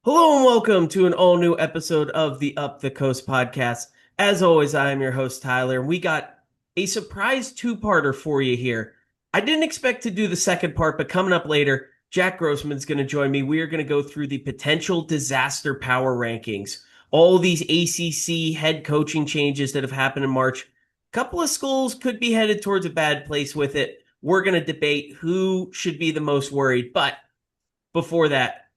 Hello and welcome to an all new episode of the Up the Coast podcast. As always, I am your host, Tyler. We got a surprise two-parter for you here. I didn't expect to do the second part, but coming up later, Jack Grossman's going to join me. We are going to go through the potential disaster power rankings, all these ACC head coaching changes that have happened in March. A couple of schools could be headed towards a bad place with it. We're going to debate who should be the most worried. But before that,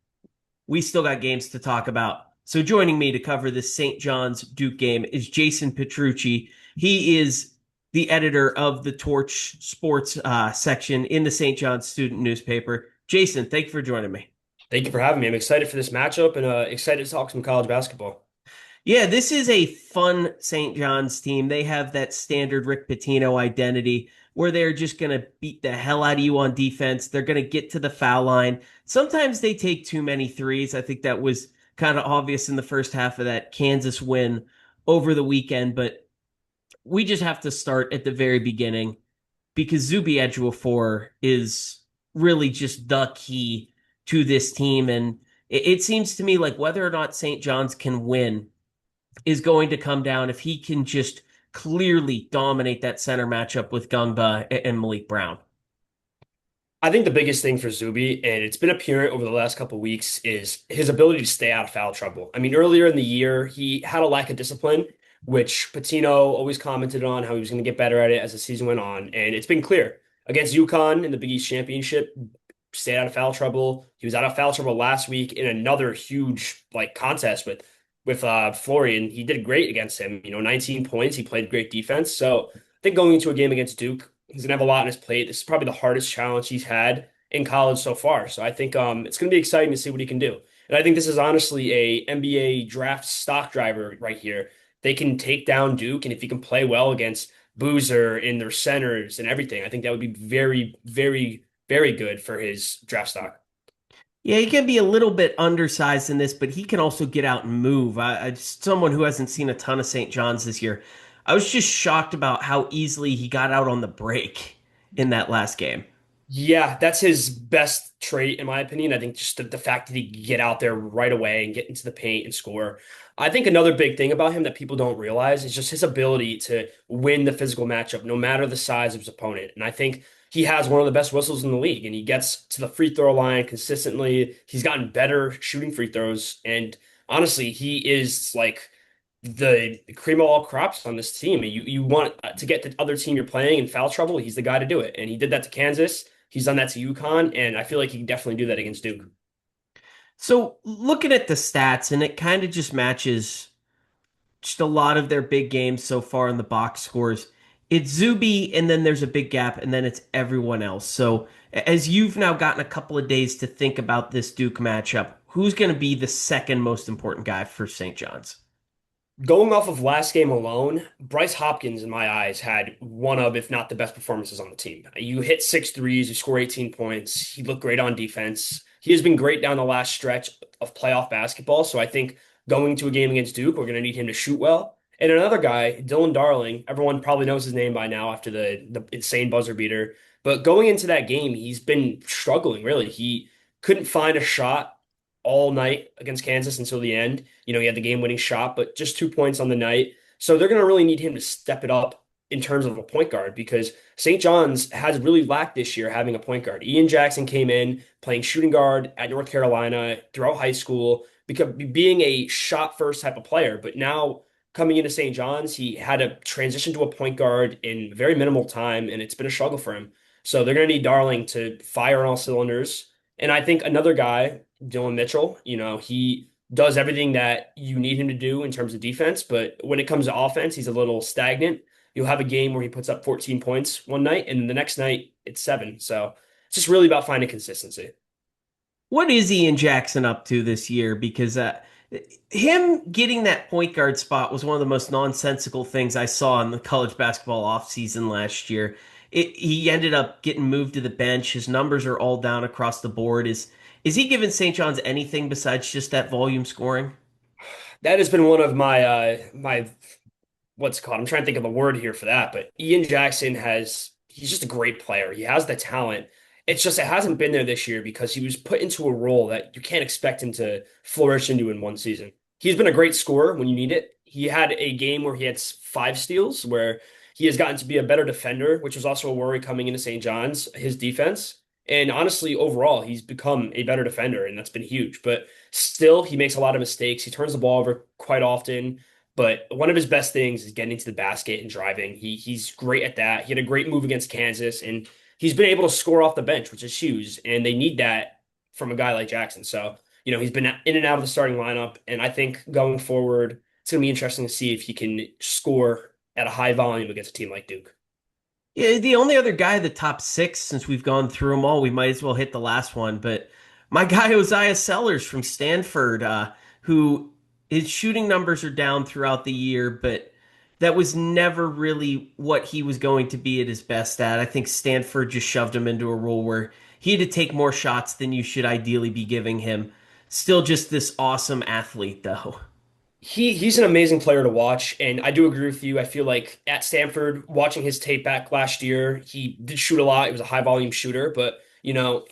we still got games to talk about. So joining me to cover this St. John's Duke game is Jason Petrucci. He is the editor of the Torch Sports section in the St. John's student newspaper. Jason, thank you for joining me. Thank you for having me. I'm excited for this matchup and excited to talk some college basketball. Yeah, this is a fun St. John's team. They have that standard Rick Pitino identity where they're just going to beat the hell out of you on defense. They're going to get to the foul line. Sometimes they take too many threes. I think that was kind of obvious in the first half of that Kansas win over the weekend, but we just have to start at the very beginning because Zuby Ejiofor is really just the key to this team. And it seems to me like whether or not St. John's can win is going to come down if he can just clearly dominate that center matchup with Gungba and Malik Brown. I think the biggest thing for Zuby, and it's been apparent over the last couple of weeks, is his ability to stay out of foul trouble. I mean, earlier in the year, he had a lack of discipline, which Patino always commented on how he was going to get better at it as the season went on. And it's been clear against UConn in the Big East Championship, stayed out of foul trouble. He was out of foul trouble last week in another huge contest with Florian. He did great against him. 19 points. He played great defense. So I think going into a game against Duke, he's gonna have a lot on his plate. This is probably the hardest challenge he's had in college so far. So I think it's gonna be exciting to see what he can do. And I think this is honestly a NBA draft stock driver right here. They can take down Duke, and if he can play well against Boozer in their centers and everything, I think that would be very, very, very good for his draft stock. Yeah, he can be a little bit undersized in this, but he can also get out and move. Someone who hasn't seen a ton of St. John's this year, I was just shocked about how easily he got out on the break in that last game. Yeah, that's his best trait, in my opinion. I think just the fact that he can get out there right away and get into the paint and score. I think another big thing about him that people don't realize is just his ability to win the physical matchup, no matter the size of his opponent. And I think he has one of the best whistles in the league, and he gets to the free throw line consistently. He's gotten better shooting free throws, and honestly, he is like the cream of all crops on this team. You want to get the other team you're playing in foul trouble, he's the guy to do it. And he did that to Kansas. He's done that to UConn, and I feel like he can definitely do that against Duke. So looking at the stats, and it kind of just matches just a lot of their big games so far in the box scores. It's Zuby, and then there's a big gap, and then it's everyone else. So as you've now gotten a couple of days to think about this Duke matchup, who's going to be the second most important guy for St. John's? Going off of last game alone, Bryce Hopkins, in my eyes, had one of, if not the best performances on the team. You hit six threes, you score 18 points. He looked great on defense. He has been great down the last stretch of playoff basketball. So I think going to a game against Duke, we're going to need him to shoot well. And another guy, Dylan Darling, everyone probably knows his name by now after the insane buzzer beater. But going into that game, he's been struggling, really. He couldn't find a shot all night against Kansas until the end. He had the game-winning shot, but just 2 points on the night. So they're going to really need him to step it up in terms of a point guard because St. John's has really lacked this year having a point guard. Ian Jackson came in playing shooting guard at North Carolina throughout high school, being a shot first type of player. But now coming into St. John's, he had to transition to a point guard in very minimal time, and it's been a struggle for him. So they're going to need Darling to fire on all cylinders. And I think another guy, Dylan Mitchell, he does everything that you need him to do in terms of defense, but when it comes to offense, he's a little stagnant. You'll have a game where he puts up 14 points one night, and the next night it's seven. So it's just really about finding consistency. What is Ian Jackson up to this year? Because him getting that point guard spot was one of the most nonsensical things I saw in the college basketball offseason last year. He ended up getting moved to the bench. His numbers are all down across the board. Is he giving St. John's anything besides just that volume scoring? That has been one of my what's it called? I'm trying to think of a word here for that, but Ian Jackson he's just a great player. He has the talent. It's just it hasn't been there this year because he was put into a role that you can't expect him to flourish into in one season. He's been a great scorer when you need it. He had a game where he had 5 steals, where he has gotten to be a better defender, which was also a worry coming into St. John's, his defense. And honestly, overall, he's become a better defender, and that's been huge. But still, he makes a lot of mistakes. He turns the ball over quite often. But one of his best things is getting to the basket and driving. He's great at that. He had a great move against Kansas, and he's been able to score off the bench, which is huge, and they need that from a guy like Jackson. So, he's been in and out of the starting lineup, and I think going forward, it's going to be interesting to see if he can score at a high volume against a team like Duke. Yeah, the only other guy, the top six, since we've gone through them all, we might as well hit the last one. But my guy, Isaiah Sellers from Stanford, who his shooting numbers are down throughout the year, but that was never really what he was going to be at his best at. I think Stanford just shoved him into a role where he had to take more shots than you should ideally be giving him. Still just this awesome athlete, though. He's an amazing player to watch, and I do agree with you. I feel like at Stanford, watching his tape back last year, he did shoot a lot. He was a high volume shooter, but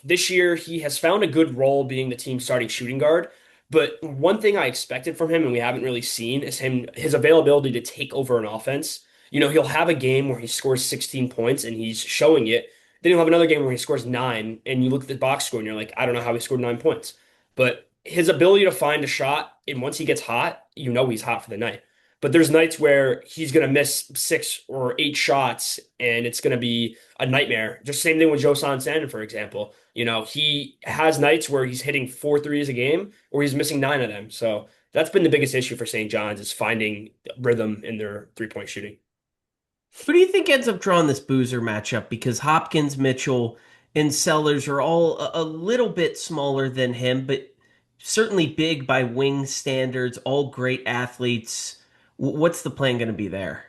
this year he has found a good role being the team's starting shooting guard. But one thing I expected from him, and we haven't really seen, is his availability to take over an offense. He'll have a game where he scores 16 points and he's showing it. Then he'll have another game where he scores 9, and you look at the box score and you're like, I don't know how he scored 9 points. But his ability to find a shot, and once he gets hot, he's hot for the night. But there's nights where he's going to miss 6 or 8 shots, and it's going to be a nightmare. Just same thing with Joe Santen, for example. He has nights where he's hitting 4 threes a game, or he's missing 9 of them. So that's been the biggest issue for St. John's is finding rhythm in their 3-point shooting. Who do you think ends up drawing this Boozer matchup? Because Hopkins, Mitchell, and Sellers are all a little bit smaller than him, but certainly big by wing standards, all great athletes. What's the plan going to be there?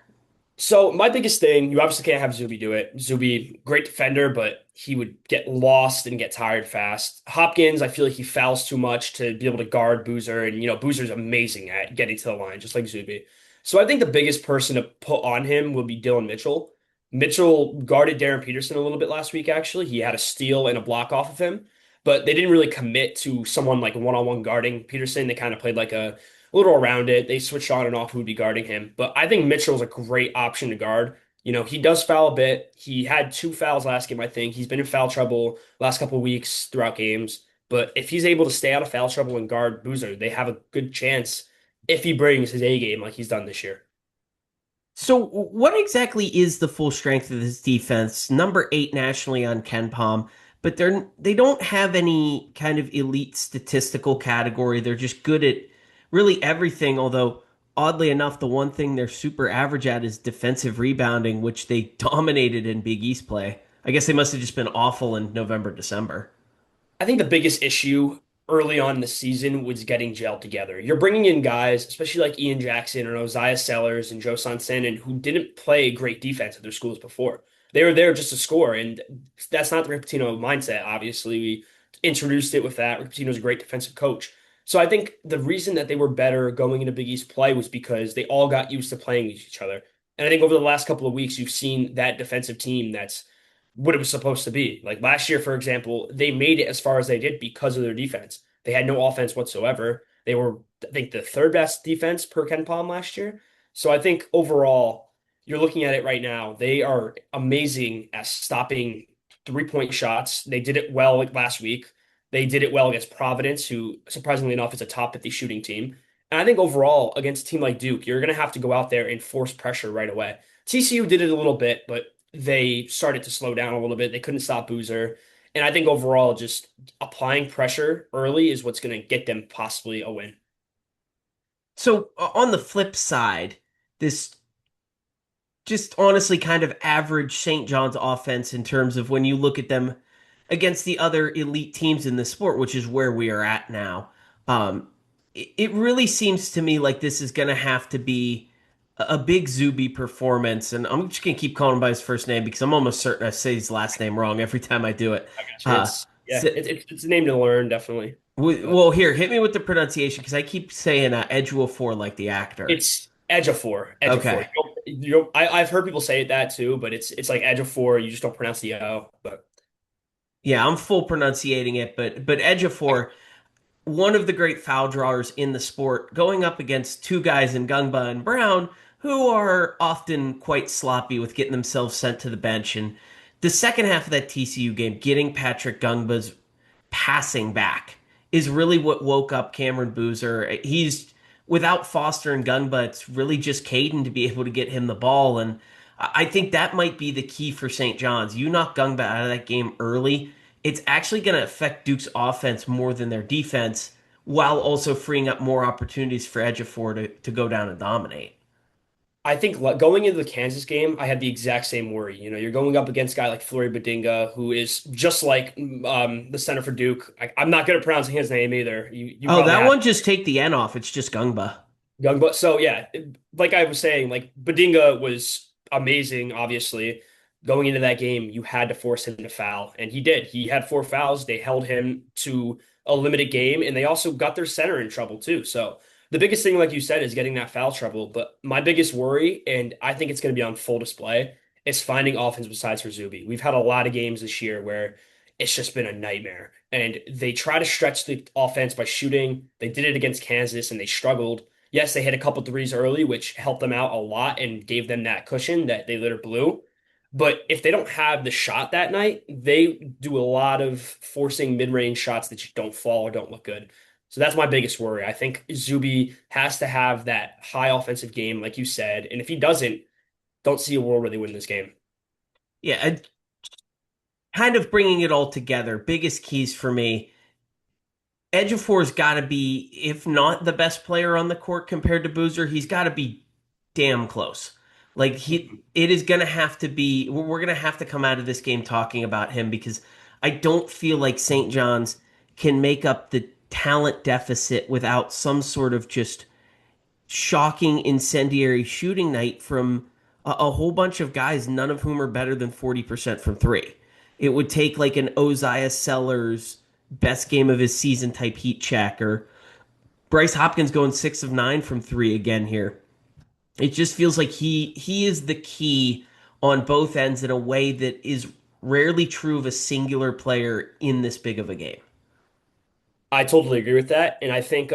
So my biggest thing, you obviously can't have Zuby do it. Zuby, great defender, but he would get lost and get tired fast. Hopkins, I feel like he fouls too much to be able to guard Boozer, and Boozer's amazing at getting to the line, just like Zuby. So I think the biggest person to put on him will be Dylan Mitchell. Mitchell guarded Darren Peterson a little bit last week, actually. He had a steal and a block off of him, but they didn't really commit to someone like one-on-one guarding Peterson. They kind of played like a little around it. They switched on and off who would be guarding him. But I think Mitchell's a great option to guard. He does foul a bit. He had 2 fouls last game, I think. He's been in foul trouble last couple of weeks throughout games. But if he's able to stay out of foul trouble and guard Boozer, they have a good chance if he brings his A game like he's done this year. So, what exactly is the full strength of this defense? Number 8 nationally on Ken Palm, but they don't have any kind of elite statistical category. They're just good at really everything. Although, oddly enough, the one thing they're super average at is defensive rebounding, which they dominated in Big East play. I guess they must have just been awful in November, December. I think the biggest issue early on in the season was getting gelled together. You're bringing in guys, especially like Ian Jackson and Isaiah Sellers and Joe Santen, who didn't play great defense at their schools before. They were there just to score, and that's not the Rick Pitino mindset. Obviously, we introduced it with that. Rick Pitino's a great defensive coach. So I think the reason that they were better going into Big East play was because they all got used to playing each other. And I think over the last couple of weeks, you've seen that defensive team that's what it was supposed to be. Like last year, for example, they made it as far as they did because of their defense. They had no offense whatsoever. They were, I think, the third best defense per Ken Palm last year. So I think overall, you're looking at it right now. They are amazing at stopping 3-point shots. They did it well like last week. They did it well against Providence, who surprisingly enough is a top 50 shooting team. And I think overall, against a team like Duke, you're going to have to go out there and force pressure right away. TCU did it a little bit, but they started to slow down a little bit. They couldn't stop Boozer. And I think overall, just applying pressure early is what's going to get them possibly a win. So, on the flip side, this just honestly kind of average St. John's offense in terms of when you look at them against the other elite teams in the sport, which is where we are at now. It really seems to me like this is going to have to be a big Zuby performance, and I'm just going to keep calling him by his first name because I'm almost certain I say his last name wrong every time I do it. I got you. Uh, It's yeah, so, it's a name to learn, definitely. But well, here, hit me with the pronunciation because I keep saying Edgewofor like the actor. it's Edgeofor, Edgeofor. Okay. I've heard people say that too, but it's like Edgeofor. You just don't pronounce the O. But Yeah, I'm full pronunciating it, but Ejiofor, one of the great foul drawers in the sport, going up against two guys in Gungba and Brown who are often quite sloppy with getting themselves sent to the bench. And the second half of that TCU game, getting Patrick Gungba's passing back is really what woke up Cameron Boozer. He's without Foster and Gungba, it's really just Caden to be able to get him the ball. And I think that might be the key for St. John's. You knock Gungba out of that game early, it's actually going to affect Duke's offense more than their defense, while also freeing up more opportunities for Ejiofor to go down and dominate. I think going into the Kansas game, I had the exact same worry. You know, you're going up against a guy like Flory Badinga, who is just like the center for Duke. I'm not good at pronouncing his name either. You Oh, probably that have one just take the N off. It's just Gungba. young, but so yeah, like I was saying, like Badinga was amazing. Obviously, going into that game, you had to force him to foul, and he did. He had four fouls. They held him to a limited game, and they also got their center in trouble too. So the biggest thing, like you said, is getting that foul trouble. But my biggest worry, and I think it's going to be on full display, is finding offense besides for Zuby. We've had a lot of games this year where it's just been a nightmare, and they try to stretch the offense by shooting. They did it against Kansas, and they struggled. Yes, they hit a couple threes early, which helped them out a lot and gave them that cushion that they later blew. But if they don't have the shot that night, they do a lot of forcing mid-range shots that you don't fall or don't look good. So that's my biggest worry. I think Zuby has to have that high offensive game, like you said. And if he doesn't, don't see a world where they win this game. Yeah, kind of bringing it all together. Biggest keys for me. Ejiofor's got to be, if not the best player on the court compared to Boozer, he's got to be damn close. Like it is going to have to be. We're going to have to come out of this game talking about him because I don't feel like St. John's can make up the talent deficit without some sort of just shocking incendiary shooting night from a whole bunch of guys, none of whom are better than 40% from three. It would take like an Oziah Sellers best game of his season type heat check, or Bryce Hopkins going 6 of 9 from three again here. It just feels like he is the key on both ends in a way that is rarely true of a singular player in this big of a game. I totally agree with that, and I think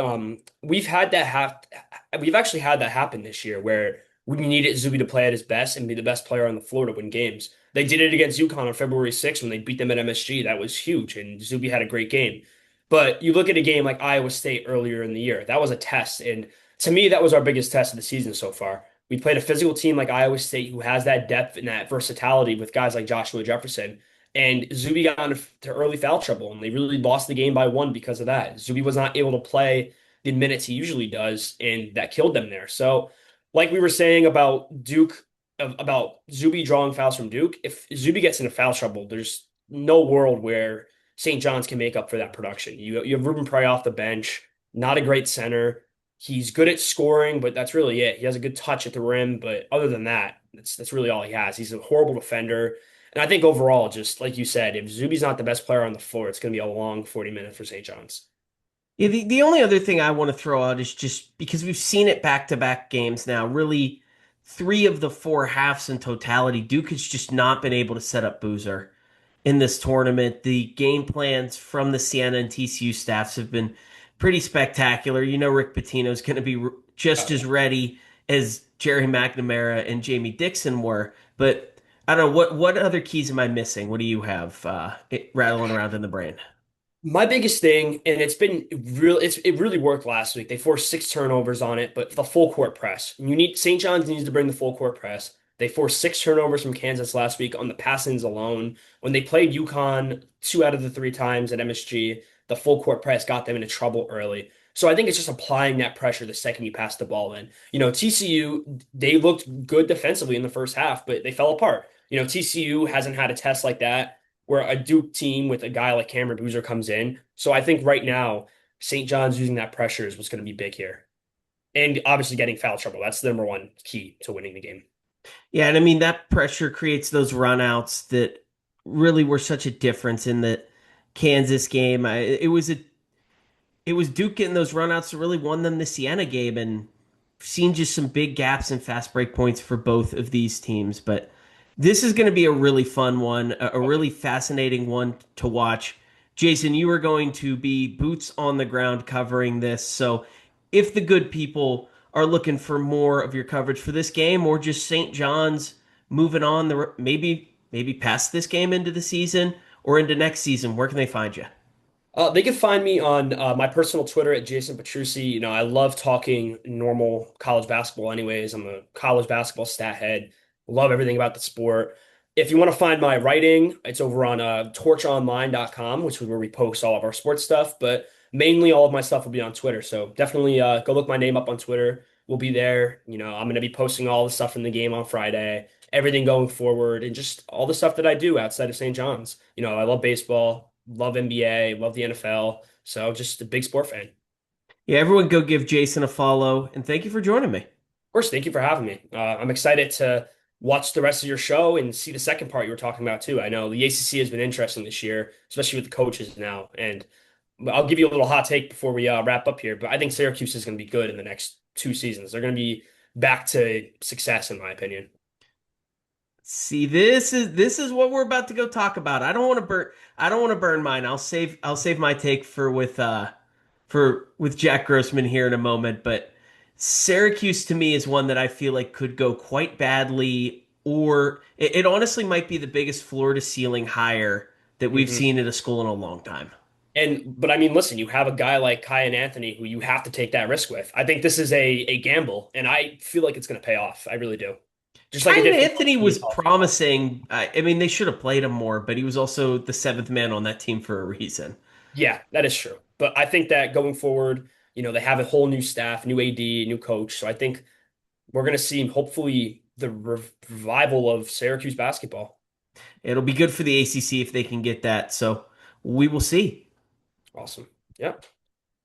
we've actually had that happen this year where we needed Zuby to play at his best and be the best player on the floor to win games. They did it against UConn on February 6th when they beat them at MSG. That was huge, and Zuby had a great game. But you look at a game like Iowa State earlier in the year, that was a test, and to me, that was our biggest test of the season so far. We played a physical team like Iowa State who has that depth and that versatility with guys like Joshua Jefferson. And Zuby got into early foul trouble, and they really lost the game by one because of that. Zuby was not able to play the minutes he usually does, and that killed them there. So, like we were saying about Duke, about Zuby drawing fouls from Duke, if Zuby gets into foul trouble, there's no world where St. John's can make up for that production. You have Ruben Prey off the bench, not a great center. He's good at scoring, but that's really it. He has a good touch at the rim, but other than that, that's really all he has. He's a horrible defender. And I think overall, just like you said, if Zuby's not the best player on the floor, it's going to be a long 40 minutes for St. John's. Yeah, the only other thing I want to throw out is just because we've seen it back to back games now, really three of the four halves in totality, Duke has just not been able to set up Boozer in this tournament. The game plans from the Siena and TCU staffs have been pretty spectacular. You know, Rick Pitino is going to be just Uh, as ready as Jerry McNamara and Jamie Dixon were. But I don't know, what other keys am I missing? What do you have rattling around in the brain? My biggest thing, and it really worked last week. They forced six turnovers on it, but the full court press. St. John's needs to bring the full court press. They forced six turnovers from Kansas last week on the pass-ins alone. When they played UConn two out of the three times at MSG, the full court press got them into trouble early. So I think it's just applying that pressure the second you pass the ball in. You know, TCU, they looked good defensively in the first half, but they fell apart. You know, TCU hasn't had a test like that where a Duke team with a guy like Cameron Boozer comes in. So I think right now, St. John's using that pressure is what's going to be big here. And obviously getting foul trouble. That's the number one key to winning the game. Yeah, and I mean that pressure creates those runouts that really were such a difference in the Kansas game. It was Duke getting those runouts that really won them the Siena game, and seen just some big gaps and fast break points for both of these teams. But This is going to be a really fun one, a really fascinating one to watch. Jason, you are going to be boots on the ground covering this. So if the good people are looking for more of your coverage for this game or just St. John's moving on maybe past this game into the season or into next season, where can they find you? They can find me on my personal Twitter at Jason Petrucci. You know, I love talking normal college basketball anyways. I'm a college basketball stat head. Love everything about the sport. If you want to find my writing, it's over on torchonline.com, which is where we post all of our sports stuff. But mainly all of my stuff will be on Twitter. So definitely go look my name up on Twitter. We'll be there. You know, I'm going to be posting all the stuff in the game on Friday, everything going forward, and just all the stuff that I do outside of St. John's. You know, I love baseball, love NBA, love the NFL. So just a big sport fan. Of Yeah, everyone go give Jason a follow and thank you for joining me. course, thank you for having me. I'm excited to watch the rest of your show and see the second part you were talking about too. I know the ACC has been interesting this year, especially with the coaches now. And I'll give you a little hot take before we wrap up here, but I think Syracuse is going to be good in the next 2 seasons. They're going to be back to success, in my opinion. See, this is what we're about to go talk about. I don't want to burn mine. I'll save my take for with Jack Grossman here in a moment, but Syracuse to me is one that I feel like could go quite badly, or it honestly might be the biggest floor to ceiling hire that we've hmm seen at a school in a long time. but I mean, listen, you have a guy like Kai and Anthony who you have to take that risk with. I think this is a gamble, and I feel like it's going to pay off. I really do. Just like it Kyan did for Anthony me in was college. promising. I mean, they should have played him more, but he was also the seventh man on that team for a reason. Yeah, that is true. But I think that going forward, you know, they have a whole new staff, new AD, new coach. So I think we're going to see hopefully the revival of Syracuse basketball. It'll be good for the ACC if they can get that. So we will see. Awesome. Yeah.